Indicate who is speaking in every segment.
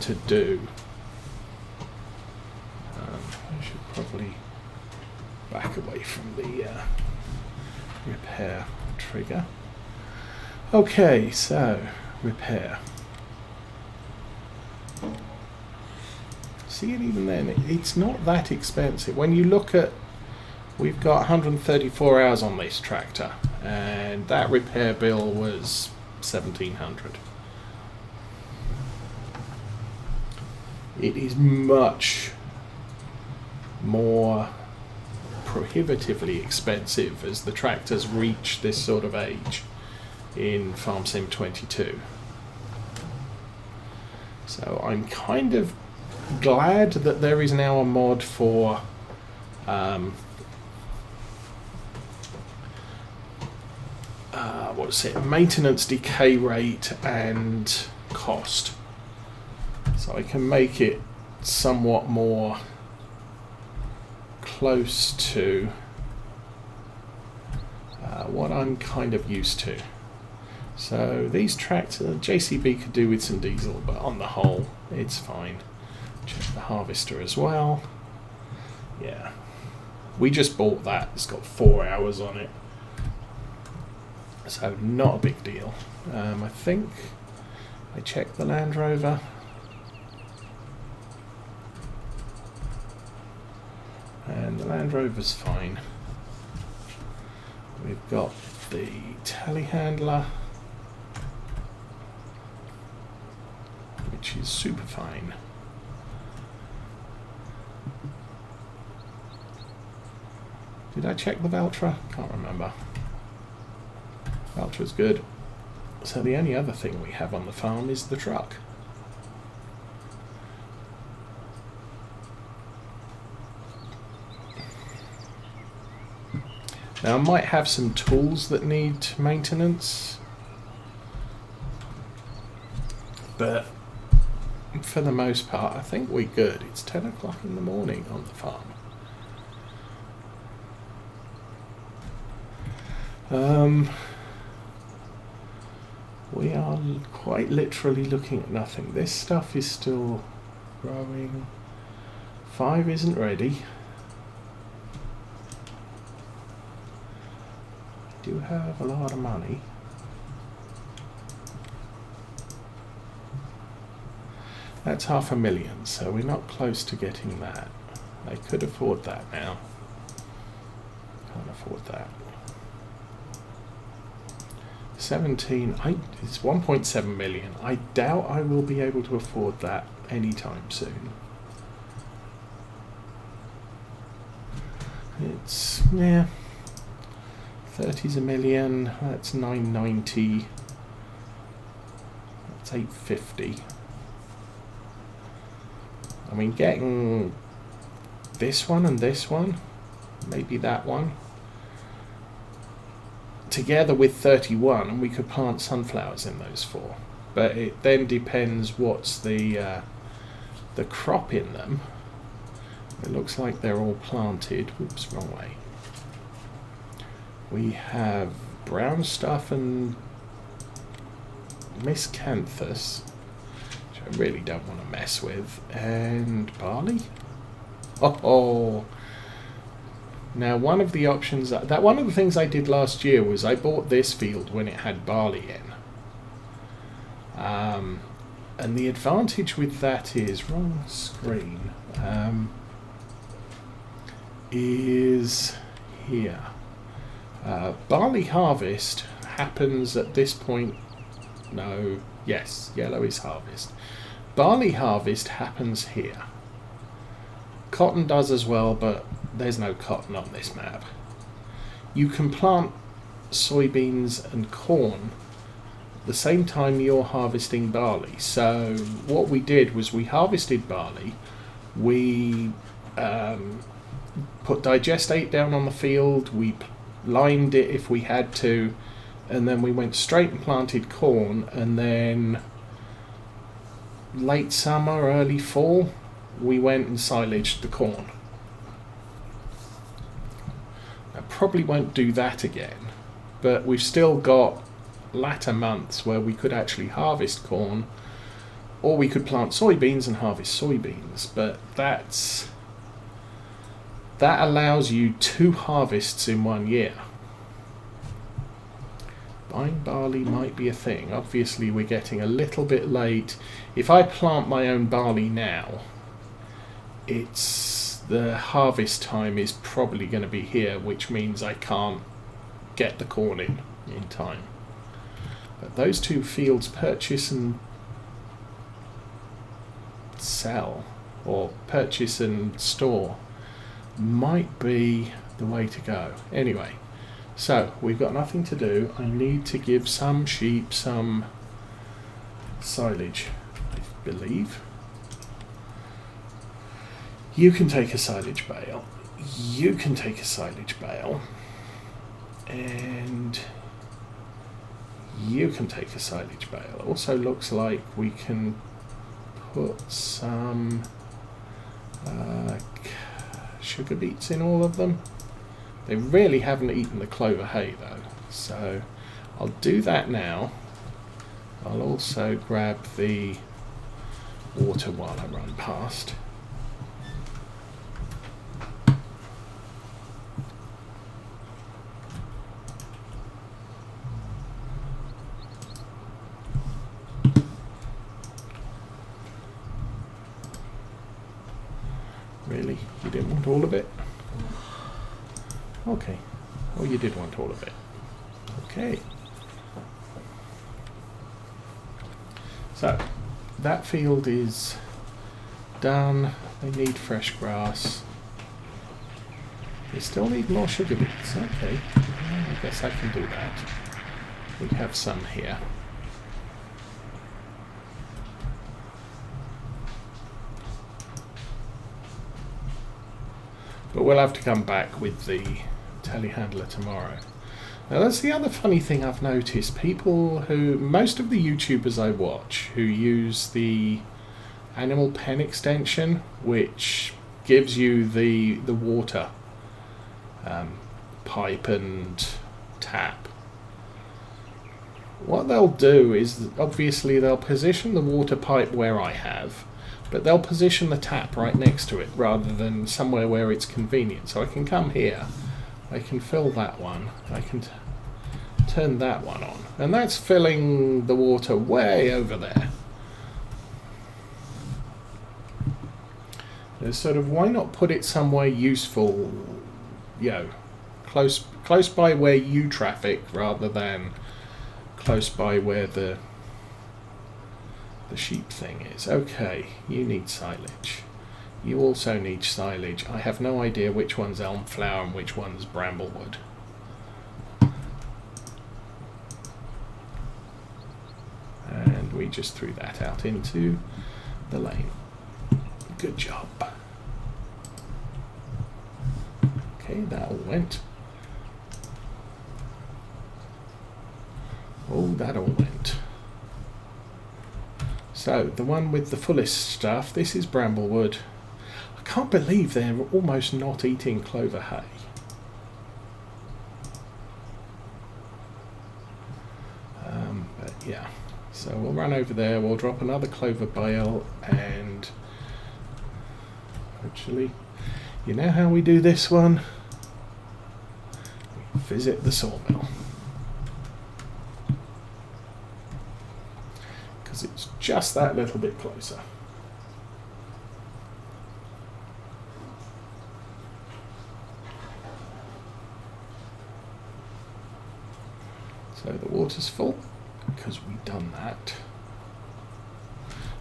Speaker 1: to do. I should probably back away from the repair trigger. Okay, so repair. See, and even then, it's not that expensive. When you look at, we've got 134 hours on this tractor, and that repair bill was $1,700. It is much more prohibitively expensive as the tractors reach this sort of age in Farm Sim 22. So I'm kind of glad that there is now a mod for what's it? Maintenance decay rate and cost. So I can make it somewhat more close to what I'm kind of used to. So these tractors, JCB could do with some diesel, but on the whole, it's fine. Check the harvester as well. Yeah, we just bought that. It's got 4 hours on it, so not a big deal. I think I checked the Land Rover. And the Land Rover's fine. We've got the telehandler, which is super fine. Did I check the Valtra? Can't remember. Valtra's good. So the only other thing we have on the farm is the truck. Now I might have some tools that need maintenance, but for the most part I think we're good. It's 10 o'clock in the morning on the farm. We are quite literally looking at nothing. This stuff is still growing. 5 isn't ready. Do have a lot of money. That's $500,000, so we're not close to getting that. I could afford that now. Can't afford that. 17, it's 1.7 million. I doubt I will be able to afford that anytime soon. It's, yeah, 30's a million, that's 990, that's 850. I mean, getting this one and this one, maybe that one, together with 31, and we could plant sunflowers in those 4. But it then depends what's the crop in them. It looks like they're all planted. Whoops, wrong way. We have brown stuff and miscanthus, which I really don't want to mess with, and barley. Oh. Now, one of the options that one of the things I did last year was I bought this field when it had barley in. And the advantage with that is wrong screen. Is here. Barley harvest happens at this point. No, yes, yellow is harvest. Barley harvest happens here. Cotton does as well, but there's no cotton on this map. You can plant soybeans and corn at the same time you're harvesting barley. So what we did was we harvested barley, we put digestate down on the field, we limed it if we had to, and then we went straight and planted corn, and then late summer, early fall, we went and silaged the corn. I probably won't do that again, but we've still got latter months where we could actually harvest corn, Or we could plant soybeans and harvest soybeans, but that allows you 2 harvests in 1 year. Buying barley might be a thing. Obviously we're getting a little bit late. If I plant my own barley now, the harvest time is probably going to be here, which means I can't get the corn in time. But those 2 fields, purchase and sell, or purchase and store, might be the way to go. Anyway, so we've got nothing to do. I need to give some sheep some silage, I believe. You can take a silage bale. You can take a silage bale. And you can take a silage bale. Also looks like we can put some sugar beets in all of them. They really haven't eaten the clover hay though, so I'll do that now. I'll also grab the water while I run past. Really? You didn't want all of it? Okay. Oh, you did want all of it. Okay. So, that field is done. They need fresh grass. They still need more sugar beets. Okay. I guess I can do that. We have some here. But we'll have to come back with the telehandler tomorrow. Now that's the other funny thing I've noticed. Most of the YouTubers I watch who use the animal pen extension, which gives you the water pipe and tap. What they'll do is, obviously they'll position the water pipe where I have, but they'll position the tap right next to it rather than somewhere where it's convenient. So I can come here, I can fill that one, I can turn that one on, and that's filling the water way over there. There's sort of, why not put it somewhere useful, close by where you traffic rather than close by where the sheep thing is. Okay, you need silage. You also need silage. I have no idea which one's elm flower and which one's bramblewood. And we just threw that out into the lane. Good job. Okay, that all went. Oh, that all went. So, the one with the fullest stuff, this is bramblewood. I can't believe they're almost not eating clover hay. But yeah, so we'll run over there, we'll drop another clover bale, and actually, you know how we do this one? We visit the sawmill. It's just that little bit closer. So the water's full because we've done that.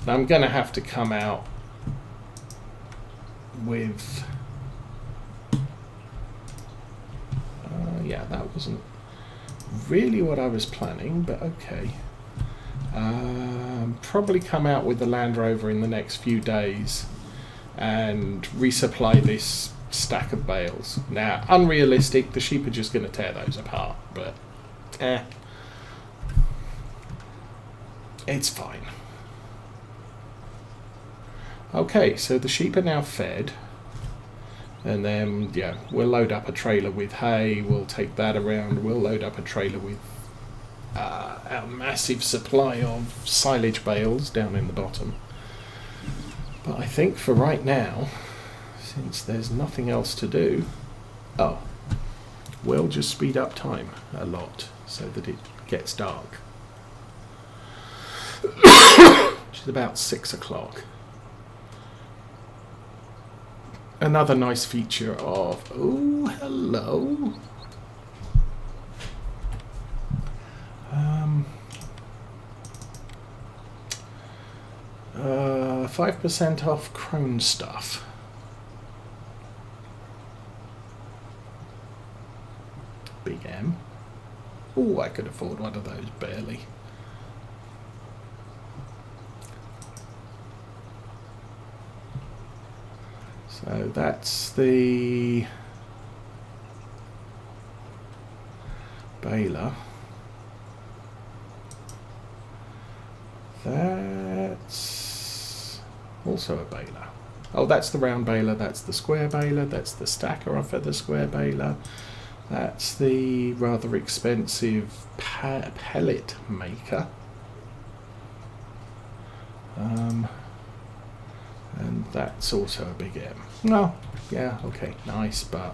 Speaker 1: Now I'm going to have to come out with yeah, that wasn't really what I was planning, but okay. Probably come out with the Land Rover in the next few days and resupply this stack of bales. Now, unrealistic, the sheep are just going to tear those apart, but it's fine. Okay, so the sheep are now fed, and then we'll load up a trailer with hay, we'll take that around, we'll load up a trailer with our massive supply of silage bales down in the bottom. But I think for right now, since there's nothing else to do, we'll just speed up time a lot so that it gets dark. Which is about 6 o'clock. Another nice feature of... Oh, hello. 5% off Crone stuff. Big M. Oh, I could afford one of those, barely. So that's the baler. That's also a baler. Oh, that's the round baler, that's the square baler, that's the stacker off of the square baler. That's the rather expensive pellet maker. And that's also a big M. No, yeah, okay, nice, but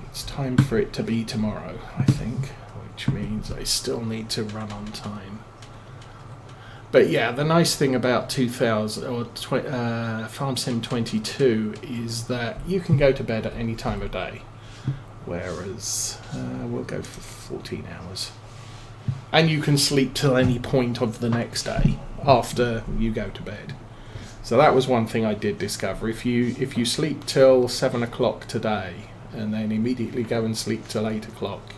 Speaker 1: it's time for it to be tomorrow, I think, which means I still need to run on time. But yeah, the nice thing about 2000 or Farm Sim 22 is that you can go to bed at any time of day, whereas we'll go for 14 hours. And you can sleep till any point of the next day after you go to bed. So that was one thing I did discover. If you sleep till 7 o'clock today and then immediately go and sleep till 8 o'clock,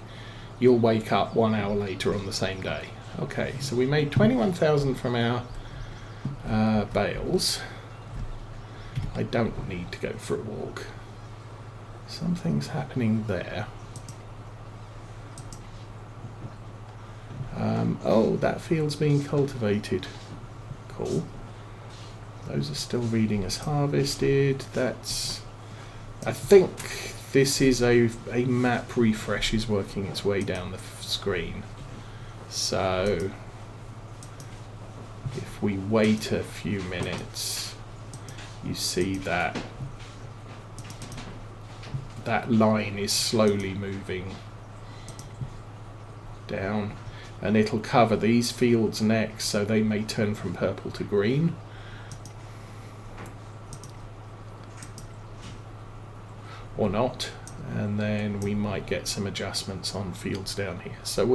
Speaker 1: you'll wake up 1 hour later on the same day. Okay, so we made 21,000 from our bales. I don't need to go for a walk. Something's happening there. Oh, that field's being cultivated. Cool. Those are still reading as harvested. That's... I think this is a map refresh is working its way down the screen. So if we wait a few minutes, you see that that line is slowly moving down, and it'll cover these fields next, so they may turn from purple to green. Or not, and then we might get some adjustments on fields down here. So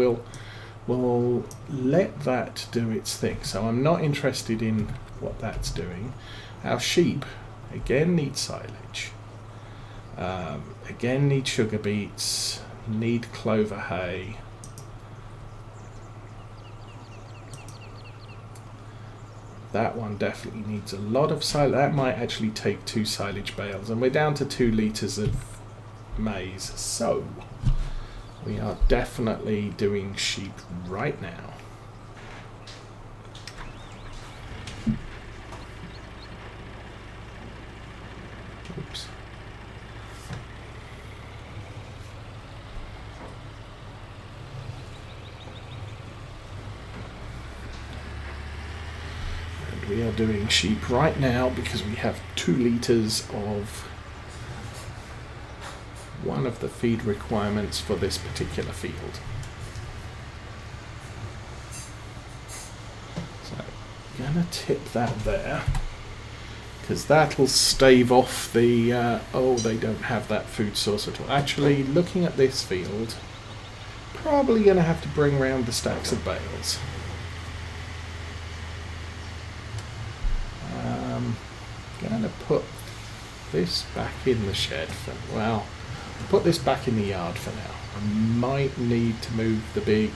Speaker 1: we'll let that do its thing. So I'm not interested in what that's doing. Our sheep again need silage, again need sugar beets, need clover hay. That one definitely needs a lot of silage. That might actually take 2 silage bales, and we're down to 2 litres of maize. So we are definitely doing sheep right now. Oops. And we are doing sheep right now because we have 2 litres of one of the feed requirements for this particular field. So I'm going to tip that there, because that'll stave off the oh, they don't have that food source at all. Actually, looking at this field, probably going to have to bring around the stacks of bales. Going to put this back in the shed for, well, put this back in the yard for now. I might need to move the big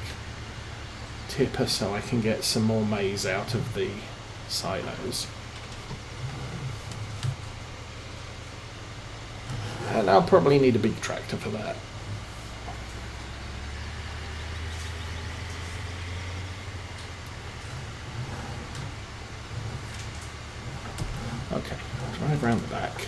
Speaker 1: tipper so I can get some more maize out of the silos. And I'll probably need a big tractor for that. Okay, drive around the back.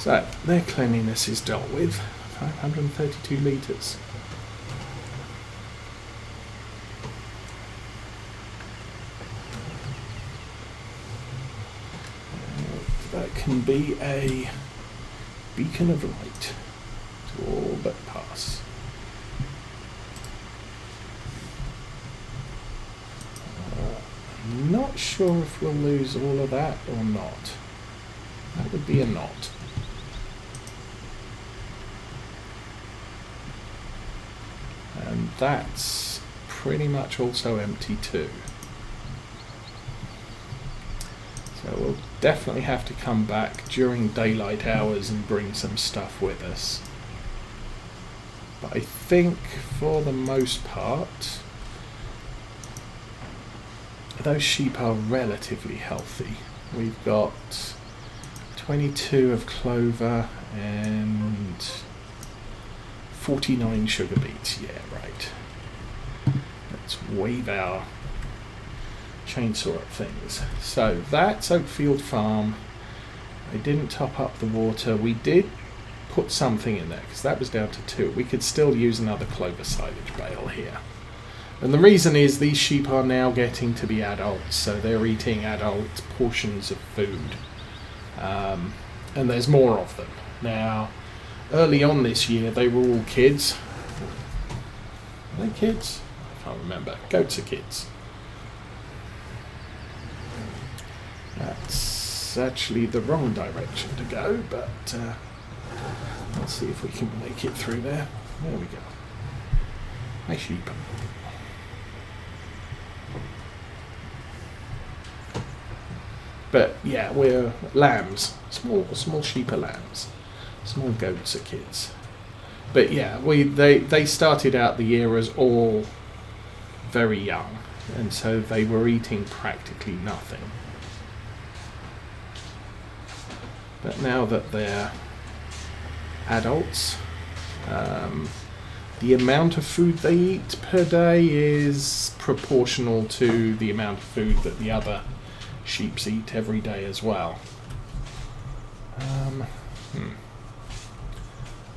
Speaker 1: So their cleanliness is dealt with. 532 litres. That can be a beacon of light to all but pass. I'm not sure if we'll lose all of that or not. That would be a not. And that's pretty much also empty too. So we'll definitely have to come back during daylight hours and bring some stuff with us. But I think for the most part, those sheep are relatively healthy. We've got 22 of clover and 49 sugar beets. Yeah, right. Let's wave our chainsaw at things. So that's Oakfield Farm. I didn't top up the water. We did put something in there because that was down to 2. We could still use another clover silage bale here. And the reason is these sheep are now getting to be adults, so they're eating adult portions of food. And there's more of them. Now, early on this year, they were all kids. Are they kids? I can't remember. Goats are kids. That's actually the wrong direction to go, but let's see if we can make it through there. There we go. Hi, sheep. But yeah, we're lambs. Small sheep are lambs. Small goats are kids. But yeah, they started out the year as all very young, and so they were eating practically nothing. But now that they're adults, the amount of food they eat per day is proportional to the amount of food that the other sheep eat every day as well.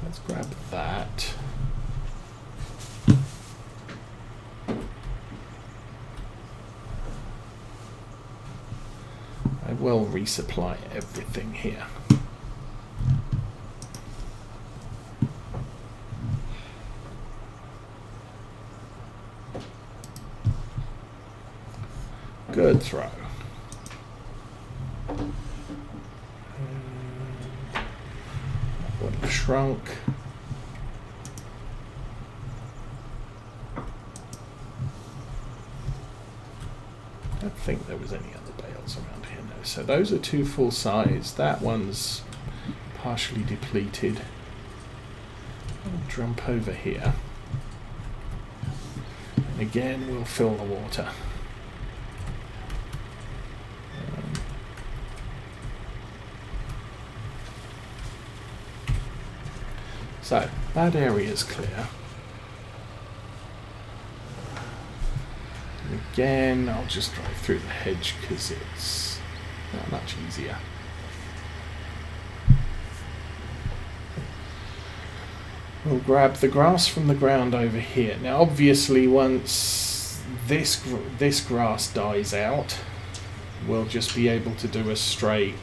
Speaker 1: Let's grab that. I will resupply everything here. Good throw. Would have shrunk. I don't think there was any other bales around here, no. So those are 2 full size. That one's partially depleted. I'll jump over here. And again, we'll fill the water. So, that area's clear. And again, I'll just drive through the hedge because it's not much easier. We'll grab the grass from the ground over here. Now, obviously, once this grass dies out, we'll just be able to do a straight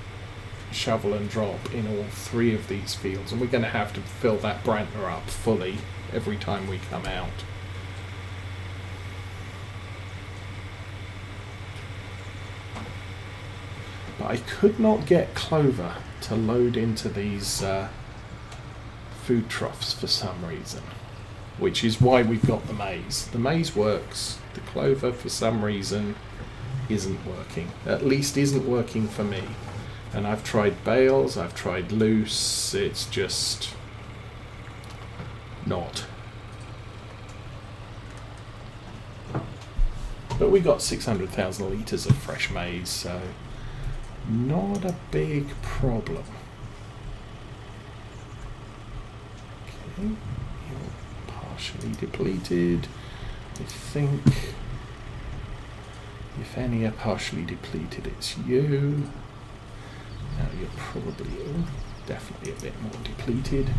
Speaker 1: shovel and drop in all 3 of these fields, and we're going to have to fill that Brantner up fully every time we come out. But I could not get clover to load into these food troughs for some reason, which is why we've got the maize. The maize works, the clover for some reason isn't working, at least isn't working for me. And I've tried bales, I've tried loose, it's just not. But we got 600,000 litres of fresh maize, so not a big problem. Okay, you're partially depleted. I think if any are partially depleted, it's you. Now you're probably ill. definitely a bit more depleted.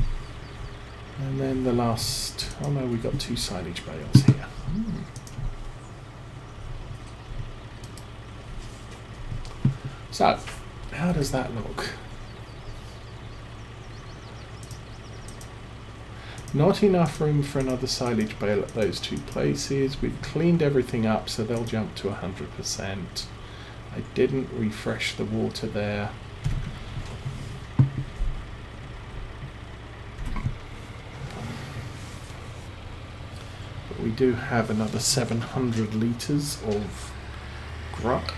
Speaker 1: And then the last, oh no, we've got 2 silage bales here. So, how does that look? Not enough room for another silage bale at those 2 places. We've cleaned everything up so they'll jump to 100%. I didn't refresh the water there. But we do have another 700 litres of grass,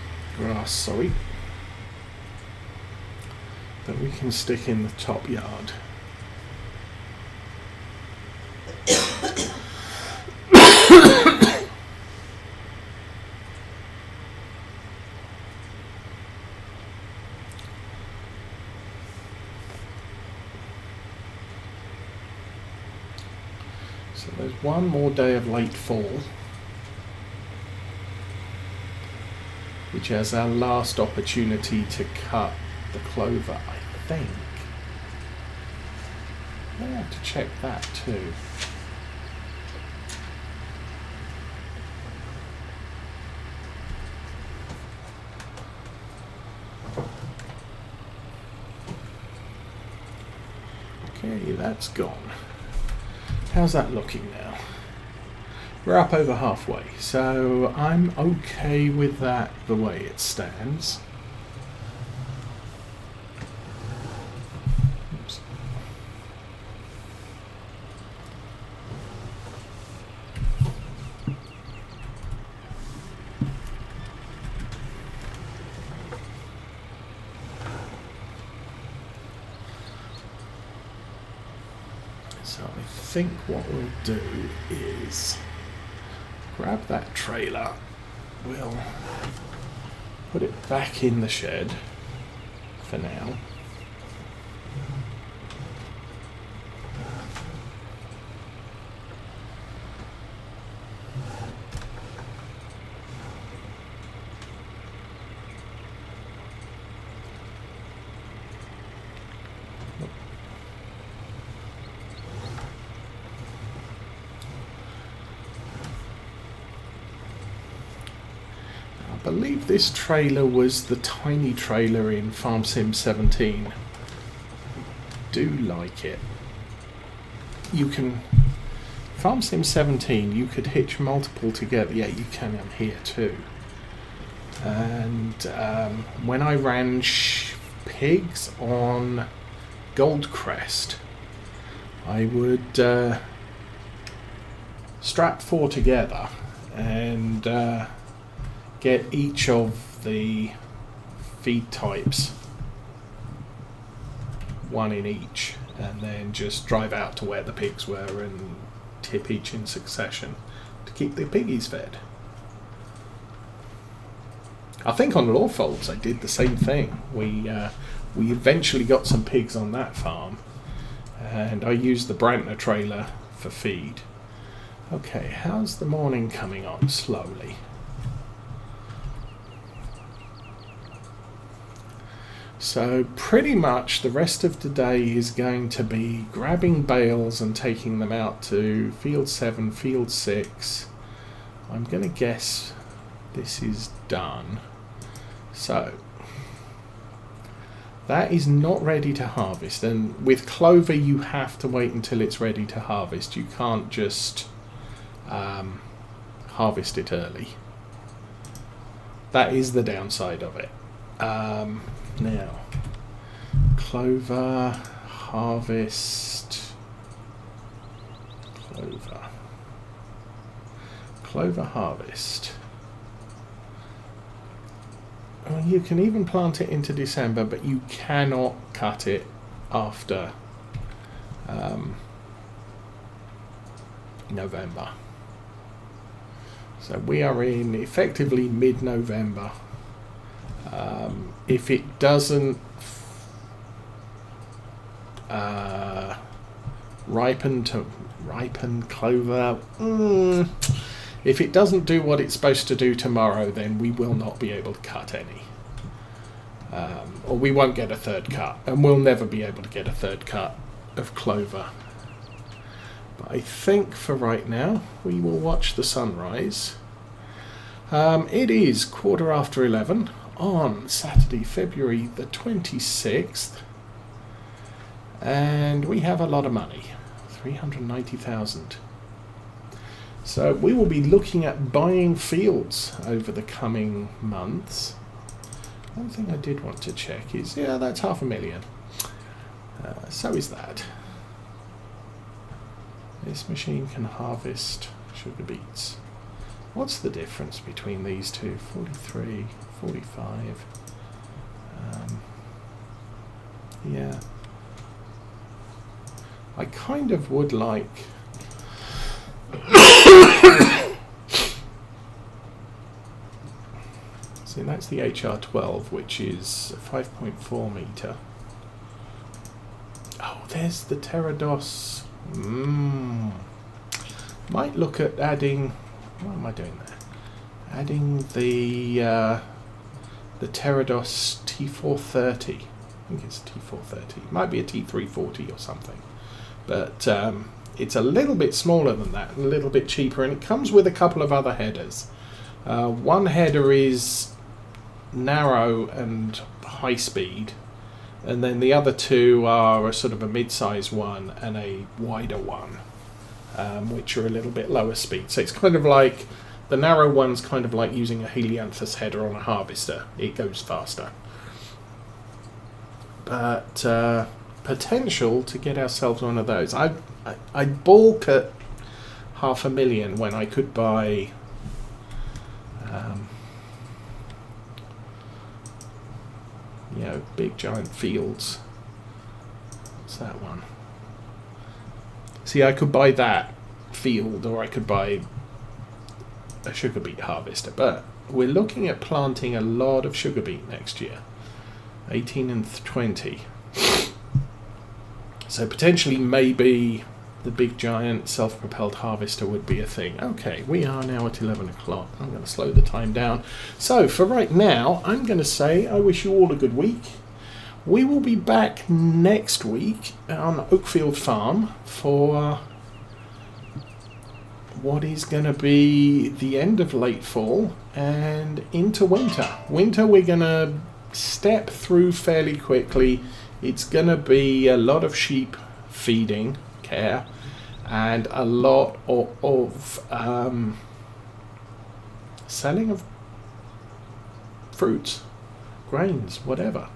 Speaker 1: that we can stick in the top yard. So there's one more day of late fall, which is our last opportunity to cut the clover, I think. I have to check that too. Okay, that's gone. How's that looking now? We're up over halfway, so I'm okay with that the way it stands. Oops. So I think what we'll do is grab that trailer, we'll put it back in the shed for now. I believe this trailer was the tiny trailer in FS19. I do like it. You can, FS19, you could hitch multiple together. Yeah, you can on here too. And when I ran pigs on Goldcrest, I would strap 4 together and get each of the feed types, 1 in each, and then just drive out to where the pigs were and tip each in succession to keep the piggies fed. I think on Lawfolds I did the same thing. We eventually got some pigs on that farm, and I used the Brantner trailer for feed. Okay, how's the morning coming on? Slowly. So pretty much the rest of today is going to be grabbing bales and taking them out to field 7, field 6. I'm going to guess this is done. So that is not ready to harvest, and with clover you have to wait until it's ready to harvest. You can't just harvest it early. That is the downside of it. Now, clover, harvest, clover harvest. Well, you can even plant it into December, but you cannot cut it after November. So we are in effectively mid-November. If it doesn't ripen clover, if it doesn't do what it's supposed to do tomorrow, then we will not be able to cut any. or we won't get a third cut, and we'll never be able to get a third cut of clover. But I think for right now we will watch the sunrise. It is 11:15 on Saturday, February the 26th, and we have a lot of money, 390,000. So we will be looking at buying fields over the coming months. One thing I did want to check is, yeah, that's 500,000. So is that. This machine can harvest sugar beets. What's the difference between these two? 43, 45. Yeah. I kind of would like... See, that's the HR12, which is 5.4 metre. Oh, there's the Pterodos. Might look at adding... What am I doing there? Adding the Pterodos T430. I think it's T430. Might be a T340 or something. But it's a little bit smaller than that, a little bit cheaper, and it comes with a couple of other headers. One header is narrow and high speed, and then the other two are a sort of a mid-size one and a wider one, which are a little bit lower speed. So it's kind of like, the narrow one's kind of like using a helianthus header on a harvester. It goes faster. But potential to get ourselves one of those. I'd balk at 500,000 when I could buy you know, big giant fields. What's that one? See, I could buy that field, or I could buy a sugar beet harvester, but we're looking at planting a lot of sugar beet next year, 18 and 20. So potentially, maybe the big giant self-propelled harvester would be a thing. Okay, we are now at 11 o'clock. I'm going to slow the time down. So for right now, I'm going to say I wish you all a good week. We will be back next week on Oakfield Farm for what is going to be the end of late fall and into winter. Winter we're going to step through fairly quickly. It's going to be a lot of sheep feeding, care, and a lot of selling of fruits, grains, whatever.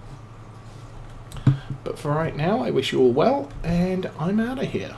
Speaker 1: But for right now, I wish you all well, and I'm out of here.